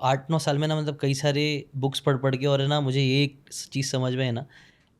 8-9 साल में ना मतलब कई सारे बुक्स पढ़ के, और है ना मुझे ये एक चीज़ समझ में है ना,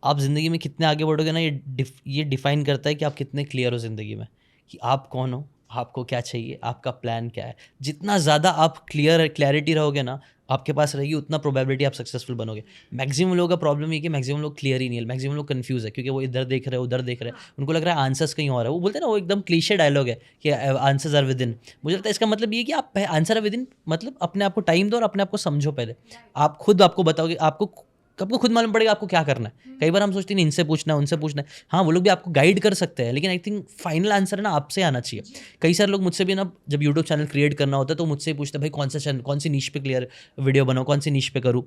आप ज़िंदगी में कितने आगे बढ़ोगे ना, ये डिफ़ाइन करता है कि आप कितने क्लियर हो ज़िंदगी में, कि आप कौन हो, आपको क्या चाहिए, आपका प्लान क्या है। जितना ज़्यादा आप क्लैरिटी रहोगे ना, आपके पास रहेगी, उतना प्रोबेबिलिटी आप सक्सेसफुल बनोगे। मैक्सिमम लोगों का प्रॉब्लम ये है कि मैक्सिमम लोग क्लियर ही नहीं है, मैक्सिमम लोग कन्फ्यूज़ है, क्योंकि वो इधर देख रहे हैं, उधर देख रहे हैं। उनको लग रहा है आंसर्स कहीं और है। वो बोलते हैं ना, वो एकदम क्लीशे डायलॉग है कि आंसर्स आर विद इन। मुझे लगता है इसका मतलब ये है कि आप आंसर आर विद इन, मतलब अपने आप को टाइम दो और अपने आप को समझो पहले। आप खुद आपको बताओगे, आपको खुद मालूम पड़ेगा आपको क्या करना है। कई बार हम सोचते हैं इनसे पूछना है, उनसे पूछना है। हाँ, वो लोग भी आपको गाइड कर सकते हैं, लेकिन आई थिंक फाइनल आंसर है ना आपसे आना चाहिए। कई सारे लोग मुझसे भी ना, जब यूट्यूब चैनल क्रिएट करना होता है तो मुझसे पूछते हैं, भाई कौन सा चैनल, कौन सी नीश पे क्लियर वीडियो बनाओ, कौन सी नीश पे करूँ।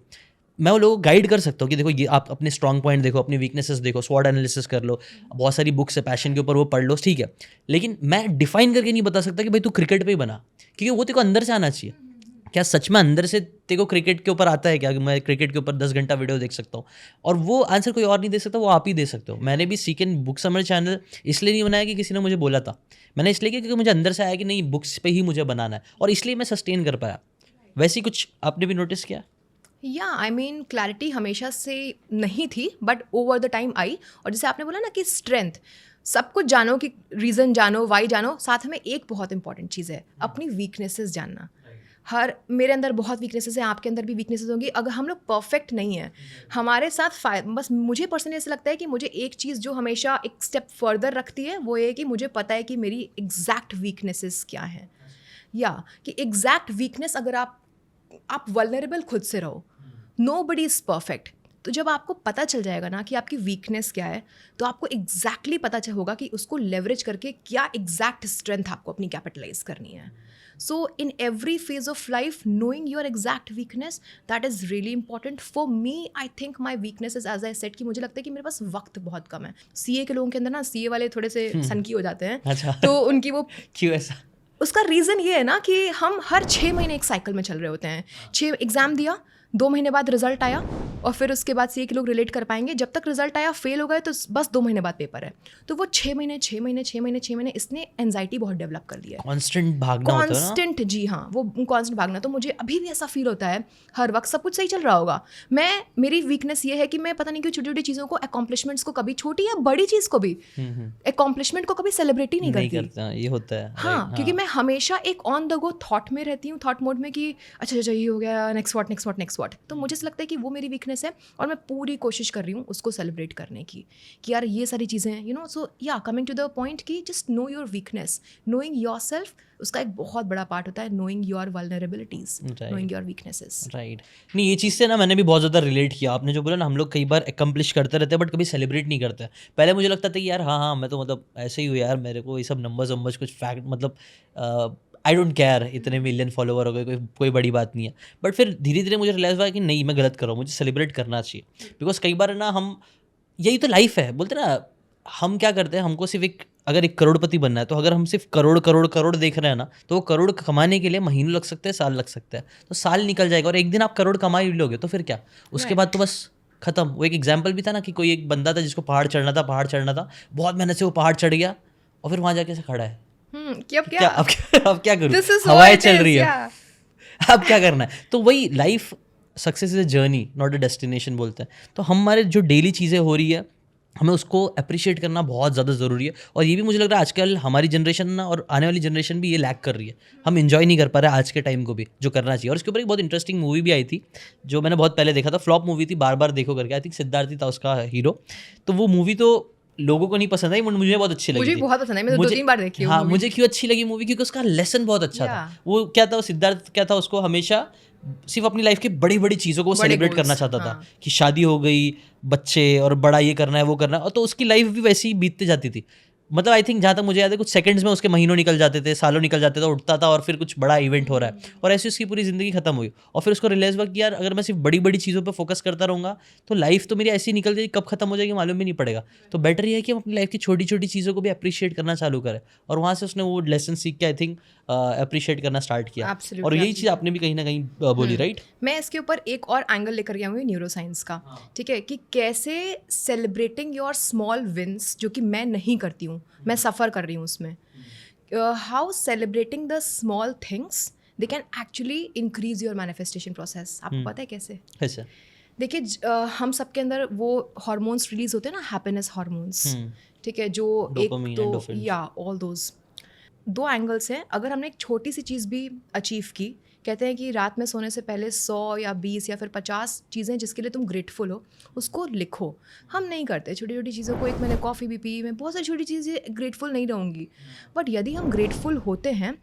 मैं वो लोगों को गाइड कर सकता हूँ कि देखो ये आप अपने स्ट्रॉन्ग पॉइंट देखो, अपनी वीकनेसेस देखो, स्वॉट एनालिसिस कर लो, बहुत सारी बुक्स है पैशन के ऊपर, वो पढ़ लो, ठीक है। लेकिन मैं डिफाइन करके नहीं बता सकता कि भाई तू क्रिकेट पे ही बना, क्योंकि वो तेरे को अंदर से आना चाहिए। क्या सच में अंदर से तेरे को क्रिकेट के ऊपर आता है क्या, कि मैं क्रिकेट के ऊपर 10 घंटा वीडियो देख सकता हूँ? और वो आंसर कोई और नहीं दे सकता, वो आप ही दे सकते हो। मैंने भी सीकन बुक समर चैनल इसलिए नहीं बनाया कि किसी ने मुझे बोला था, मैंने इसलिए किया क्योंकि मुझे अंदर से आया कि नहीं, बुक्स पे ही मुझे बनाना है, और इसलिए मैं सस्टेन कर पाया। वैसे ही कुछ आपने भी नोटिस किया? या आई मीन क्लैरिटी हमेशा से नहीं थी, but over the time I. और जैसे आपने बोला ना कि स्ट्रेंथ, सब कुछ जानो, कि रीज़न जानो, वाई जानो, साथ में एक बहुत इंपॉर्टेंट चीज़ है अपनी वीकनेसेस जानना। हर मेरे अंदर बहुत वीकनेसेस हैं, आपके अंदर भी वीकनेसेस होंगी। अगर हम लोग परफेक्ट नहीं हैं, हमारे साथ बस मुझे पर्सनली ऐसा लगता है कि मुझे एक चीज़ जो हमेशा एक स्टेप फर्दर रखती है, वो ये है कि मुझे पता है कि मेरी एग्जैक्ट वीकनेसेस क्या हैं। या कि एग्जैक्ट वीकनेस, अगर आप वल्नरेबल खुद से रहो, नोबडी इज़ परफेक्ट। तो जब आपको पता चल जाएगा ना कि आपकी वीकनेस क्या है, तो आपको एग्जैक्टली पता चल होगा कि उसको लेवरेज करके क्या एग्जैक्ट स्ट्रेंथ आपको अपनी कैपिटलाइज करनी है। So in every phase of life, knowing your exact weakness, that is really important for me. I think my weakness is, as I said, कि मुझे लगता है कि मेरे पास वक्त बहुत कम है। सीए के लोगों के अंदर ना, सीए वाले थोड़े से सनकी हो जाते हैं, अच्छा। तो उनकी वो क्यों ऐसा? उसका रीज़न ये है ना कि हम हर 6 महीने एक साइकिल में चल रहे होते हैं। 6 एग्ज़ाम दिया, 2 महीने बाद रिजल्ट आया, और फिर उसके बाद सीए के लोग रिलेट कर पाएंगे, जब तक रिजल्ट आया फेल हो गए तो बस 2 महीने बाद पेपर है। तो वो 6 महीने 6 महीने 6 महीने 6 महीने, इसने एंजाइटी बहुत डेवलप कर लिया है। कांस्टेंट भागना होता है ना। कांस्टेंट, जी हाँ, वो कांस्टेंट भागना। तो मुझे अभी भी ऐसा फील होता है, हर वक्त सब कुछ सही चल रहा होगा, मेरी वीकनेस ये है कि मैं पता नहीं क्यों छोटी छोटी चीज़ों को, अकॉम्प्लिशमेंट्स को, कभी छोटी या बड़ी चीज़ को भी, अकॉम्प्लिशमेंट को कभी सेलिब्रेट ही नहीं नहीं करती। करता, ये होता है, हाँ, राइट। क्योंकि हाँ, मैं हमेशा एक ऑन द गो थॉट में रहती हूँ, थॉट मोड में, कि अच्छा अच्छा ये हो गया, next what next what next what. तो मुझे ऐसा लगता है कि वो मेरी वीकनेस है, और मैं पूरी कोशिश कर रही हूँ उसको सेलिब्रेट करने की, कि यार ये सारी चीज़ें हैं, you know. So yeah coming to the point, कि just know your weakness, knowing yourself, उसका एक बहुत बड़ा पार्ट होता है knowing your vulnerabilities, knowing your weaknesses. Right. नहीं, ये चीज़ से ना मैंने भी बहुत ज़्यादा रिलेट किया। आपने जो बोला ना, हम लोग कई बार अकम्प्लिश करते रहते हैं बट कभी सेलिब्रेट नहीं करते हैं। पहले मुझे लगता था कि यार हाँ हाँ, मैं तो मतलब ऐसे ही हूँ यार, मेरे को ये सब नंबर्स वंबर्स कुछ फैक्ट, मतलब आई डोंट केयर, इतने मिलियन फॉलोवर हो गए, कोई बड़ी बात नहीं है। बट फिर धीरे धीरे मुझे रियलाइज़ हुआ कि नहीं, मैं गलत कर रहा हूँ, मुझे सेलिब्रेट करना चाहिए। बिकॉज कई बार ना हम, यही तो लाइफ है, बोलते ना, हम क्या करते हैं, हमको सिर्फ एक, अगर एक करोड़पति बनना है, तो अगर हम सिर्फ करोड़ करोड़ करोड़ देख रहे हैं ना, तो वो करोड़ कमाने के लिए महीनों लग सकते हैं, साल लग सकते हैं। तो साल निकल जाएगा और एक दिन आप करोड़ कमा ही लोगे, तो फिर क्या, उसके बाद तो बस खत्म। वो एक एग्जाम्पल भी था ना, कि कोई एक बंदा था जिसको पहाड़ चढ़ना था, बहुत मेहनत से वो पहाड़ चढ़ गया, और फिर वहां जाके से खड़ा है कि अब कि क्या, अब क्या करूँ, दिस इज हवाएं व्हाट इट चल इज। रही है, या अब क्या करना है। तो वही life, success is a journey not a destination बोलते हैं। तो हमारे जो डेली चीज़ें हो रही है, हमें उसको अप्रिशिएट करना बहुत ज़्यादा ज़रूरी है। और ये भी मुझे लग रहा है आजकल हमारी जनरेशन ना, और आने वाली जनरेशन भी ये लैक कर रही है। हम इन्जॉय नहीं कर पा रहे आज के टाइम को भी, जो करना चाहिए। और इसके ऊपर एक बहुत इंटरेस्टिंग मूवी भी आई थी, जो मैंने बहुत पहले देखा था, फ्लॉप मूवी थी, बार बार देखो करके। आई थिंक सिद्धार्थ ही था उसका हीरो। तो वो मूवी तो लोगों को नहीं पसंद आई, बट मुझे बहुत अच्छी लगी मुझे भी थी। बहुत पसंद है, मैंने तो मुझे 2-3 बार देखी है वो हाँ, मूवी। मुझे क्यों अच्छी लगी मूवी, क्योंकि उसका लेसन बहुत अच्छा या था। वो क्या था, वो सिद्धार्थ क्या था, उसको हमेशा सिर्फ अपनी लाइफ की बड़ी बड़ी चीज़ों को बड़े सेलिब्रेट करना गोल्स, चाहता था, हाँ। कि शादी हो गई, बच्चे, और बड़ा ये करना है वो करना है, और तो उसकी लाइफ भी वैसी ही बीतती जाती थी। मतलब आई थिंक जहाँ तक मुझे याद है, कुछ सेकंड्स में उसके महीनों निकल जाते थे, सालों निकल जाते थे, उठता था और फिर कुछ बड़ा इवेंट हो रहा है, और ऐसी उसकी पूरी ज़िंदगी खत्म हुई। और फिर उसको रियलाइज़ हुआ कि यार, अगर मैं सिर्फ बड़ी बड़ी चीज़ों पर फोकस करता रहूँगा, तो लाइफ तो मेरी ऐसी निकल जाएगी, कब खत्म हो जाएगी मालूम भी नहीं पड़ेगा। तो बेटर ये है कि हम अपनी लाइफ की छोटी छोटी चीज़ों को भी अप्रिशिएट करना चालू करें। और वहाँ से उसने वो लेसन सीख के आई थिंक अप्रिशिएट करना स्टार्ट किया। और एब्सोल्युटली, यही चीज़ एब्सोल्युटली। आपने भी कहीं ना कहीं बोली, राइट? मैं इसके ऊपर एक और एंगल लेकर गया हूँ, न्यूरो साइंस का। ठीक है, कि कैसे सेलिब्रेटिंग योर स्मॉल विंस, जो कि मैं नहीं करती हूँ, मैं सफ़र कर रही हूँ उसमें। How celebrating the small things, they can actually increase your manifestation process. आपको पता है कैसे? अच्छा। देखिए हम सबके अंदर वो हार्मोन्स रिलीज होते हैं ना, हैप्पीनेस हार्मोन्स, ठीक है, जो Dopamine, एक तो endorphins. या ऑल दोज। दो एंगल्स हैं। अगर हमने एक छोटी सी चीज़ भी अचीव की, कहते हैं कि रात में सोने से पहले 100 या 20 या फिर 50 चीज़ें जिसके लिए तुम ग्रेटफुल हो उसको लिखो। हम नहीं करते छोटी छोटी चीज़ों को। एक मैंने कॉफ़ी भी पी, मैं बहुत सारी छोटी चीज़ें ग्रेटफुल नहीं रहूँगी, बट यदि हम ग्रेटफुल होते हैं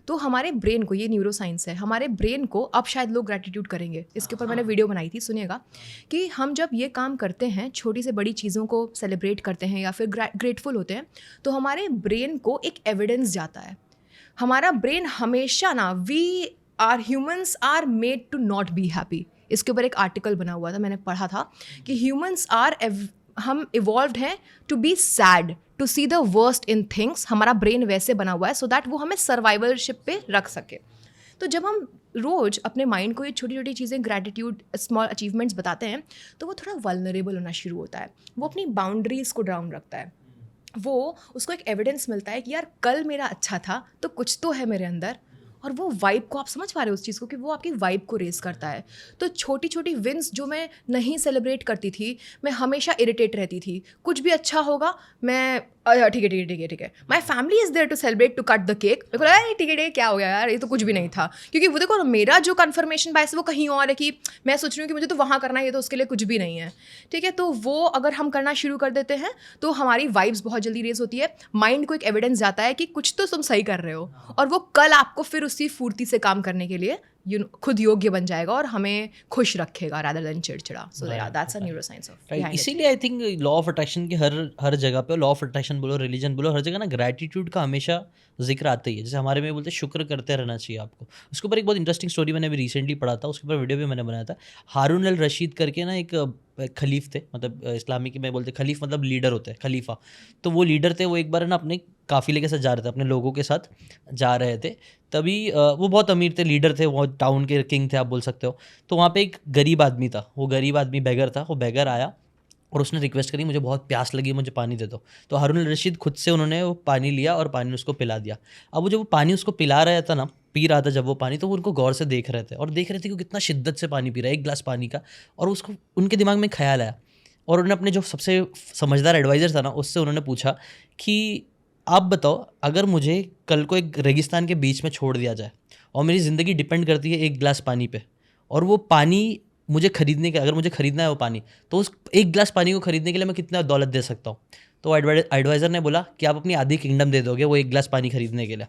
तो हमारे ब्रेन को, ये न्यूरो साइंस है, हमारे ब्रेन को, अब शायद लोग ग्रैटिट्यूड करेंगे, इसके ऊपर मैंने वीडियो बनाई थी, सुनिएगा, कि हम जब ये काम करते हैं, छोटी से बड़ी चीज़ों को सेलिब्रेट करते हैं या फिर ग्रेटफुल होते हैं, तो हमारे ब्रेन को एक एविडेंस जाता है। हमारा ब्रेन हमेशा ना, we are humans are made to not be happy. इसके ऊपर एक आर्टिकल बना हुआ था, मैंने पढ़ा था कि ह्यूमन्स आर, हम इवॉल्व्ड हैं to be sad, to see the worst in things. हमारा ब्रेन वैसे बना हुआ है सो दैट वो हमें सर्वाइवलशिप पे रख सके। तो जब हम रोज़ अपने माइंड को ये छोटी छोटी चीज़ें, ग्रैटिट्यूड, स्मॉल अचीवमेंट्स बताते हैं, तो वो थोड़ा वल्नरेबल होना शुरू होता है। वो अपनी बाउंड्रीज़ को डाउन रखता है। वो उसको एक एविडेंस मिलता है कि यार कल मेरा अच्छा था तो कुछ तो है मेरे अंदर। और वो वाइब को, आप समझ पा रहे हो उस चीज़ को, कि वो आपकी वाइब को रेज करता है। तो छोटी छोटी विंस जो मैं नहीं सेलिब्रेट करती थी, मैं हमेशा इरिटेट रहती थी। कुछ भी अच्छा होगा मैं ठीक है ठीक है ठीक है ठीक है, my family is there to celebrate, to cut the cake. मेरे को लगा ठीक है ठीक है, क्या हो गया यार, ये तो कुछ भी नहीं था। क्योंकि वो देखो, मेरा जो कन्फर्मेशन बायस है वो कहीं और है, कि मैं सोच रही हूँ कि मुझे तो वहाँ करना है, ये तो उसके लिए कुछ भी नहीं है, ठीक है। तो वो अगर हम करना शुरू कर देते हैं तो हमारी वाइब्स बहुत जल्दी रेज होती है। माइंड को एक एविडेंस जाता है कि कुछ तो तुम सही कर रहे हो, और वो कल आपको फिर उसी फुर्ती से काम करने के लिए खुद योग्य बन जाएगा और हमें खुश रखेगा rather than चिड़चिड़ा। So that's a neuroscience of right. इसीलिए I think law of attraction की हर जगह पे, लॉ ऑफ अट्रैक्शन बोलो, रिलीजन बोलो, हर जगह ना ग्रैटिट्यूड का हमेशा जिक्र आता ही है। जैसे हमारे में बोलते हैं शुक्र करते रहना चाहिए आपको। उसके ऊपर एक बहुत इंटरेस्टिंग स्टोरी मैंने अभी रिसेंटली पढ़ा था, उसके ऊपर वीडियो भी मैंने बनाया था। हारून अल रशीद करके ना एक खलीफ थे, मतलब इस्लामी में बोलते खलीफ मतलब लीडर होते हैं, खलीफा। तो वो लीडर थे, वो एक बार ना अपने काफिले के साथ जा रहे थे, अपने लोगों के साथ जा रहे थे। तभी वो बहुत अमीर थे, लीडर थे, वो टाउन के किंग थे आप बोल सकते हो। तो वहाँ पे एक गरीब आदमी था, वो गरीब आदमी बेगर था। वो बेगर आया और उसने रिक्वेस्ट करी, मुझे बहुत प्यास लगी, मुझे पानी दे दो। तो हारून अल रशीद खुद से उन्होंने वो पानी लिया और पानी उसको पिला दिया। अब वो जब वो पानी उसको पिला रहा था ना, पी रहा था जब वो पानी, तो वो उनको गौर से देख रहे थे और देख रहे थे कि वो कितना शिद्दत से पानी पी रहा है, एक गिलास पानी का। और उसको, उनके दिमाग में ख्याल आया और उन्होंने अपने जो सबसे समझदार एडवाइज़र था ना, उससे उन्होंने पूछा कि आप बताओ, अगर मुझे कल को एक रेगिस्तान के बीच में छोड़ दिया जाए और मेरी ज़िंदगी डिपेंड करती है एक गिलास पानी पे, और वो पानी मुझे खरीदने के, अगर मुझे खरीदना है वो पानी, तो उस एक गिलास पानी को खरीदने के लिए मैं कितना दौलत दे सकता हूँ? तो एडवाइज़र ने बोला कि आप अपनी आधी किंगडम दे दोगे वो एक गिलास पानी खरीदने के लिए।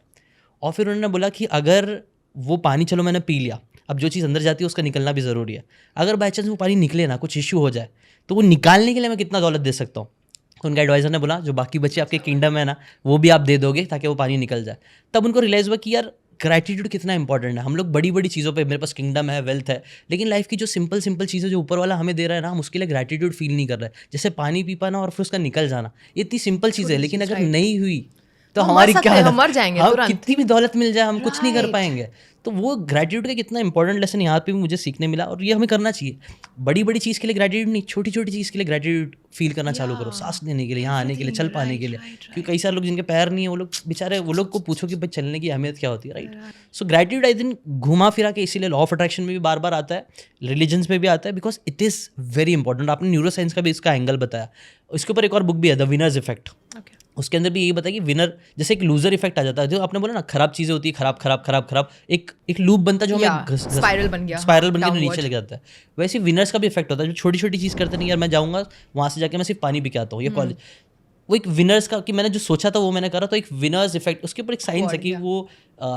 और फिर उन्होंने बोला कि अगर वो पानी, चलो मैंने पी लिया, अब जो चीज़ अंदर जाती है उसका निकलना भी ज़रूरी है। अगर बाई चांस वो पानी निकले ना, कुछ इश्यू हो जाए, तो वो निकालने के लिए मैं कितना दौलत दे सकता हूँ? तो उनके एडवाइज़र ने बोला जो बाकी बचे आपके किंगडम है ना, वो भी आप दे दोगे ताकि वो पानी निकल जाए। तब उनको रियलाइज़ हुआ कि यार ग्रैटिट्यूड कितना इंपॉर्टेंट है। हम लोग बड़ी बड़ी चीज़ों पे, मेरे पास किंगडम है, वेल्थ है, लेकिन लाइफ की जो सिंपल चीज़ें जो ऊपर वाला हमें दे रहा है ना, हम उसके लिए ग्रैटिट्यूड फील नहीं कर रहे। जैसे पानी पी पाना और फिर उसका निकल जाना, ये इतनी सिंपल चीज़ है, लेकिन अगर नहीं हुई तो हमारी क्या, हम मर जाएंगे, हम तुरंत। कितनी भी दौलत मिल जाए हम कुछ नहीं कर पाएंगे। तो वो ग्रैटिट्यूड का कितना इंपॉर्टेंट लेसन यहाँ पे भी मुझे सीखने मिला, और ये हमें करना चाहिए। बड़ी बड़ी चीज़ के लिए ग्रैटिट्यूड नहीं, छोटी छोटी चीज़ के लिए ग्रैटिट्यूड फील करना चालू करो। सांस लेने के लिए, यहाँ आने के लिए, चल पाने के लिए। क्योंकि कई सारे लोग जिनके पैर नहीं है, वो लोग बेचारे, वो लोग को पूछो कि भाई चलने की अहमियत क्या होती है, right. So gratitude I think घुमा फिरा के इसीलिए लॉ ऑफ अट्रैक्शन में भी बार बार आता है, रिलीजन्स में भी आता है, because it is very important. आपने न्यूरो साइंस का भी इसका एंगल बताया। इसके ऊपर एक और बुक भी है, द विनर्स इफेक्ट। उसके अंदर भी यही बताया कि विनर, जैसे एक लूजर इफेक्ट आ जाता है, जो आपने बोला ना, खराब चीज़ें होती है, खराब खराब खराब खराब, एक लूप बनता है जो हमें स्पाइरल बन गया, स्पाइरल बन के नीचे ले जाता है। वैसे विनर्स का भी इफेक्ट होता है, जो छोटी छोटी चीज़ करते नहीं, यार मैं जाऊँगा वहाँ से जाके मैं सिर्फ पानी पी के आता हूँ, ये कॉलेज, वो एक विनर्स का, कि मैंने जो सोचा था वो मैंने करा, तो एक विनर्स इफेक्ट। उसके ऊपर एक साइंस है कि वो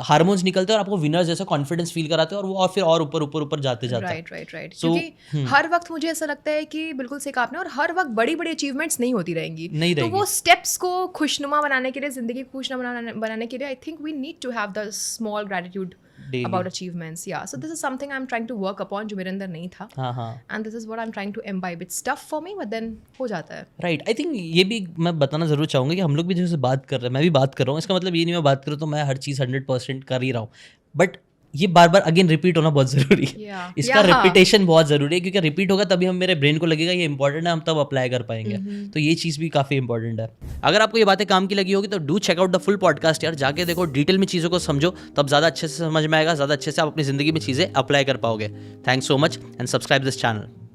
हार्मोन्स निकलते हैं और आपको विनर्स जैसा कॉन्फिडेंस फील कराते हैं, और वो और फिर और ऊपर जाते जाते हैं। राइट। क्योंकि हर वक्त मुझे ऐसा लगता है कि बिल्कुल सही कहा आपने, और हर वक्त बड़ी बड़ी अचीवमेंट्स नहीं होती रहेंगी, तो वो स्टेप्स को खुशनुमा बनाने के लिए, जिंदगी को खुशनुमा बनाने के लिए, I think we need to have the small gratitude about achievements. Yeah, so this is something I'm trying to work upon, जो मेरे अंदर नहीं था, and this is what I'm trying to imbibe. It's tough for me, but then हो जाता है। Right. I think ये भी मैं बताना ज़रूर चाहूँगा कि हम लोग भी जैसे बात कर रहे हैं, मैं भी बात कर रहा हूँ, इसका मतलब ये नहीं मैं बात करूँ तो मैं हर चीज़ 100% कर ही रहा हूँ, बट ये बार बार अगेन रिपीट होना बहुत ज़रूरी है। Yeah. इसका Yeah. रिपीटेशन बहुत ज़रूरी है, क्योंकि रिपीट होगा तभी हम मेरे ब्रेन को लगेगा ये इंपॉर्टेंट है, हम तब अप्लाई कर पाएंगे। तो ये चीज़ भी काफ़ी इंपॉर्टेंट है। अगर आपको ये बातें काम की लगी होगी तो do check out the full podcast यार, जाके देखो, डिटेल में चीज़ों को समझो, तब ज़्यादा अच्छे से समझ में आएगा, ज़्यादा अच्छे से आप अपनी ज़िंदगी में चीज़ें अप्लाई कर पाओगे। Thanks so much and subscribe this channel.